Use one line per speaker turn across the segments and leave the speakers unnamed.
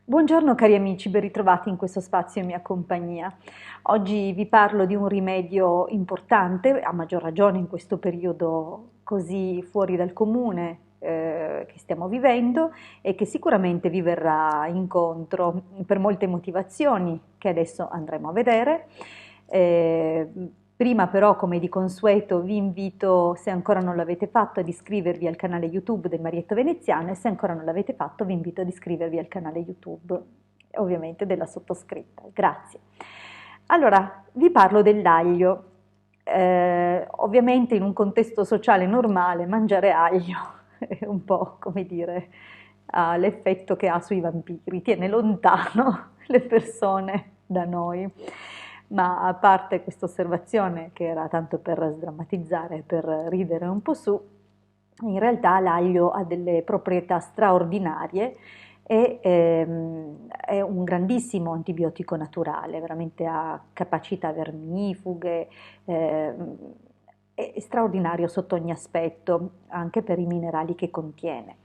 Buongiorno cari amici, ben ritrovati in questo spazio in mia compagnia. Oggi vi parlo di un rimedio importante, a maggior ragione in questo periodo così fuori dal comune che stiamo vivendo e che sicuramente vi verrà incontro per molte motivazioni che adesso andremo a vedere. Eh, Prima però, come di consueto, vi invito, se ancora non l'avete fatto, ad iscrivervi al canale YouTube del Marietto Veneziano e se ancora non l'avete fatto vi invito ad iscrivervi al canale YouTube, ovviamente della sottoscritta. Grazie. Allora, vi parlo dell'aglio. Ovviamente in un contesto sociale normale mangiare aglio è un po', come dire, ha l'effetto che ha sui vampiri, tiene lontano le persone da noi. Ma a parte questa osservazione, che era tanto per sdrammatizzare, per ridere un po' su, in realtà l'aglio ha delle proprietà straordinarie e è un grandissimo antibiotico naturale, veramente ha capacità vermifughe, è straordinario sotto ogni aspetto, anche per i minerali che contiene.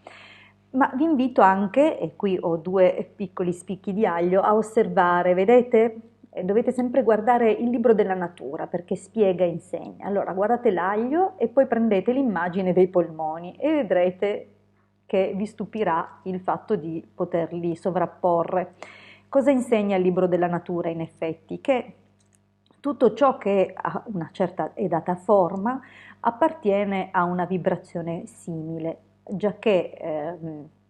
Ma vi invito anche, e qui ho due piccoli spicchi di aglio, a osservare, vedete? Dovete sempre guardare il libro della natura perché spiega e insegna. Allora guardate l'aglio e poi prendete l'immagine dei polmoni e vedrete che vi stupirà il fatto di poterli sovrapporre. Cosa insegna il libro della natura in effetti? Che tutto ciò che ha una certa e data forma appartiene a una vibrazione simile, giacché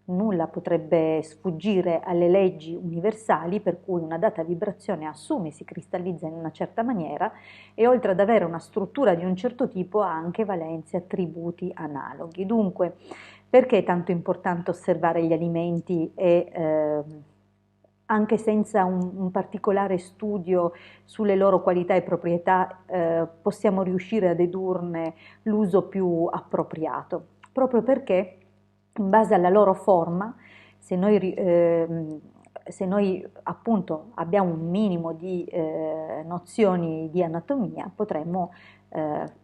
nulla potrebbe sfuggire alle leggi universali per cui una data vibrazione assume, si cristallizza in una certa maniera e oltre ad avere una struttura di un certo tipo ha anche valenze, attributi analoghi. Dunque, perché è tanto importante osservare gli alimenti e anche senza un particolare studio sulle loro qualità e proprietà, possiamo riuscire a dedurne l'uso più appropriato, proprio perché in base alla loro forma, se noi appunto abbiamo un minimo di nozioni di anatomia, potremmo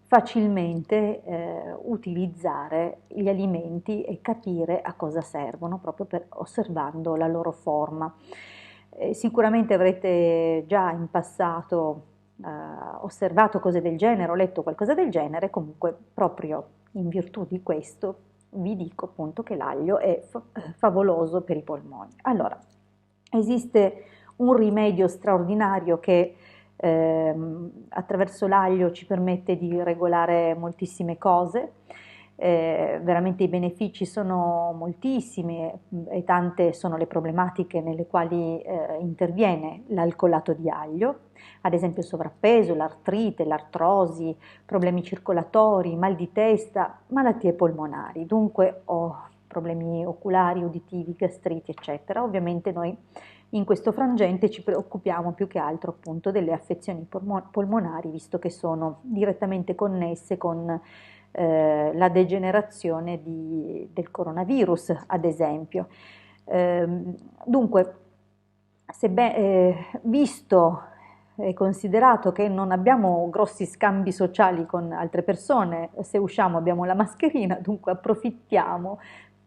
facilmente utilizzare gli alimenti e capire a cosa servono proprio osservando la loro forma. Sicuramente avrete già in passato osservato cose del genere o letto qualcosa del genere, comunque proprio in virtù di questo vi dico appunto che l'aglio è favoloso per i polmoni. Allora, esiste un rimedio straordinario che attraverso l'aglio ci permette di regolare moltissime cose, veramente i benefici sono moltissimi e tante sono le problematiche nelle quali interviene l'alcolato di aglio, ad esempio il sovrappeso, l'artrite, l'artrosi, problemi circolatori, mal di testa, malattie polmonari, dunque problemi oculari, uditivi, gastriti, eccetera. Ovviamente noi in questo frangente ci preoccupiamo più che altro appunto delle affezioni polmonari, visto che sono direttamente connesse con la degenerazione del coronavirus, ad esempio. Dunque, visto e considerato che non abbiamo grossi scambi sociali con altre persone, se usciamo abbiamo la mascherina, dunque approfittiamo,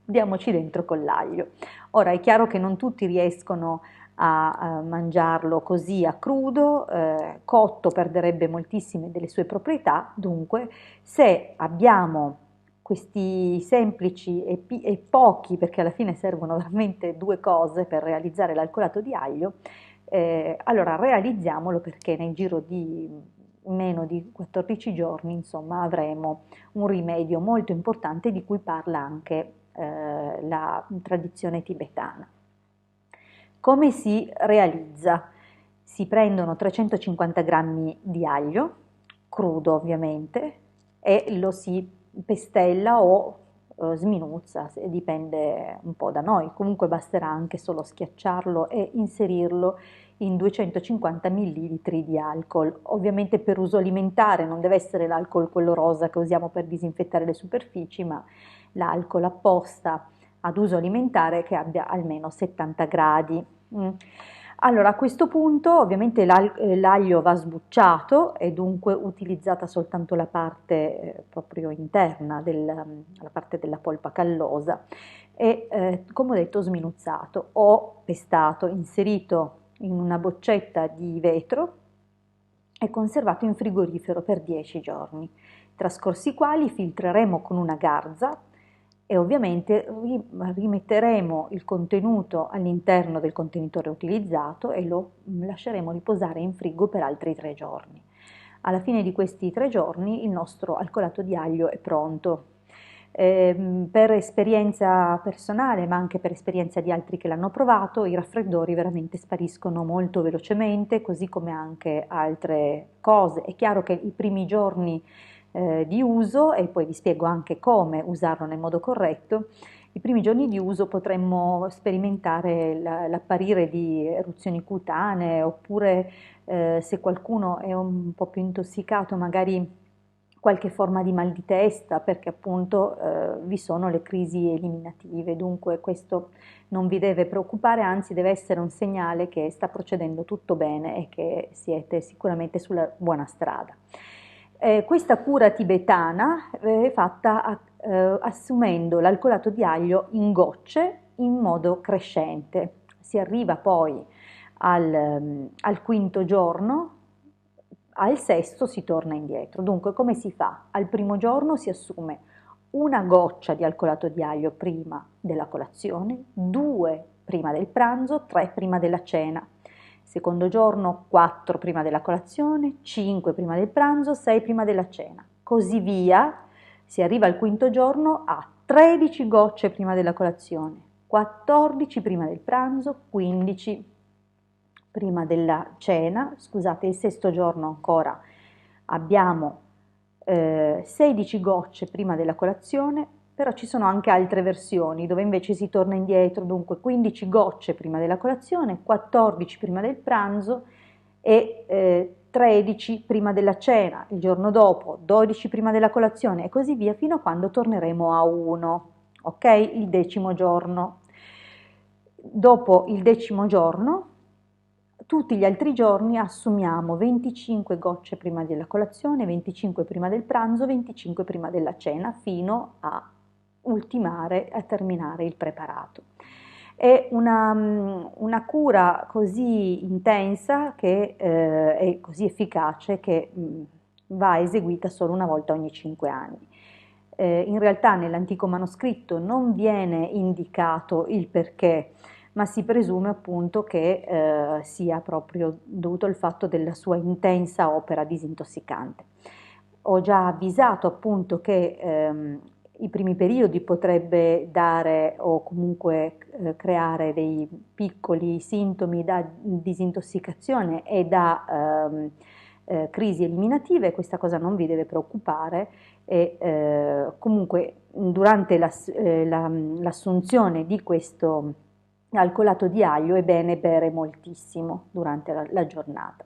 diamoci dentro con l'aglio. Ora è chiaro che non tutti riescono a mangiarlo così a crudo, cotto perderebbe moltissime delle sue proprietà, dunque se abbiamo questi semplici e pochi, perché alla fine servono veramente due cose per realizzare l'alcolato di aglio, allora realizziamolo perché nel giro di meno di 14 giorni, insomma, avremo un rimedio molto importante di cui parla anche la tradizione tibetana. Come si realizza? Si prendono 350 grammi di aglio, crudo ovviamente, e lo si pestella o sminuzza, dipende un po' da noi, comunque basterà anche solo schiacciarlo e inserirlo in 250 millilitri di alcol, ovviamente per uso alimentare, non deve essere l'alcol quello rosa che usiamo per disinfettare le superfici, ma l'alcol apposta ad uso alimentare che abbia almeno 70 gradi. Allora, a questo punto ovviamente l'aglio va sbucciato e dunque utilizzata soltanto la parte proprio interna, la parte della polpa callosa e come ho detto sminuzzato o pestato, inserito in una boccetta di vetro e conservato in frigorifero per 10 giorni, trascorsi i quali filtreremo con una garza e ovviamente rimetteremo il contenuto all'interno del contenitore utilizzato e lo lasceremo riposare in frigo per altri 3 giorni. Alla fine di questi 3 giorni il nostro alcolato di aglio è pronto. Per esperienza personale, ma anche per esperienza di altri che l'hanno provato, i raffreddori veramente spariscono molto velocemente, così come anche altre cose. È chiaro che i primi giorni di uso, e poi vi spiego anche come usarlo nel modo corretto, i primi giorni di uso potremmo sperimentare l'apparire di eruzioni cutanee, oppure se qualcuno è un po' più intossicato, magari qualche forma di mal di testa, perché appunto vi sono le crisi eliminative, dunque questo non vi deve preoccupare, anzi deve essere un segnale che sta procedendo tutto bene e che siete sicuramente sulla buona strada. Questa cura tibetana è fatta assumendo l'alcolato di aglio in gocce in modo crescente. Si arriva poi al quinto giorno, al sesto si torna indietro. Dunque come si fa? Al primo giorno si assume una goccia di alcolato di aglio prima della colazione, 2 prima del pranzo, 3 prima della cena. Secondo giorno 4 prima della colazione, 5 prima del pranzo, 6 prima della cena. Così via, si arriva al quinto giorno a 13 gocce prima della colazione, 14 prima del pranzo, 15 prima della cena. Scusate, il sesto giorno ancora abbiamo 16 gocce prima della colazione, però ci sono anche altre versioni dove invece si torna indietro, dunque 15 gocce prima della colazione, 14 prima del pranzo e 13 prima della cena, il giorno dopo 12 prima della colazione e così via fino a quando torneremo a 1, ok? Il decimo giorno. Dopo il decimo giorno, tutti gli altri giorni assumiamo 25 gocce prima della colazione, 25 prima del pranzo, 25 prima della cena, fino a ultimare, a terminare il preparato. È una cura così intensa che è così efficace che va eseguita solo una volta ogni 5 anni. In realtà nell'antico manoscritto non viene indicato il perché, ma si presume appunto che sia proprio dovuto al fatto della sua intensa opera disintossicante. Ho già avvisato appunto che i primi periodi potrebbe dare o comunque creare dei piccoli sintomi da disintossicazione e da crisi eliminative, questa cosa non vi deve preoccupare e comunque durante l'assunzione di questo alcolato di aglio è bene bere moltissimo durante la giornata.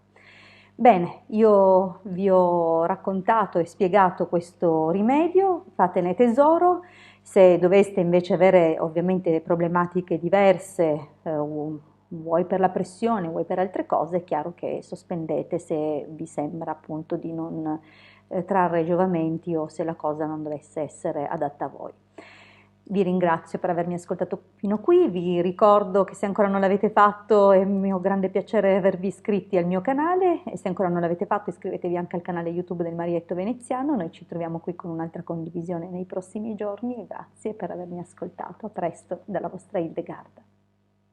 Bene, io vi ho raccontato e spiegato questo rimedio, fatene tesoro. Se doveste invece avere ovviamente problematiche diverse, vuoi per la pressione, vuoi per altre cose, è chiaro che sospendete se vi sembra appunto di non trarre giovamenti o se la cosa non dovesse essere adatta a voi. Vi ringrazio per avermi ascoltato fino qui, vi ricordo che se ancora non l'avete fatto è un mio grande piacere avervi iscritti al mio canale e se ancora non l'avete fatto iscrivetevi anche al canale YouTube del Marietto Veneziano, noi ci troviamo qui con un'altra condivisione nei prossimi giorni e grazie per avermi ascoltato, a presto dalla vostra Hildegarda.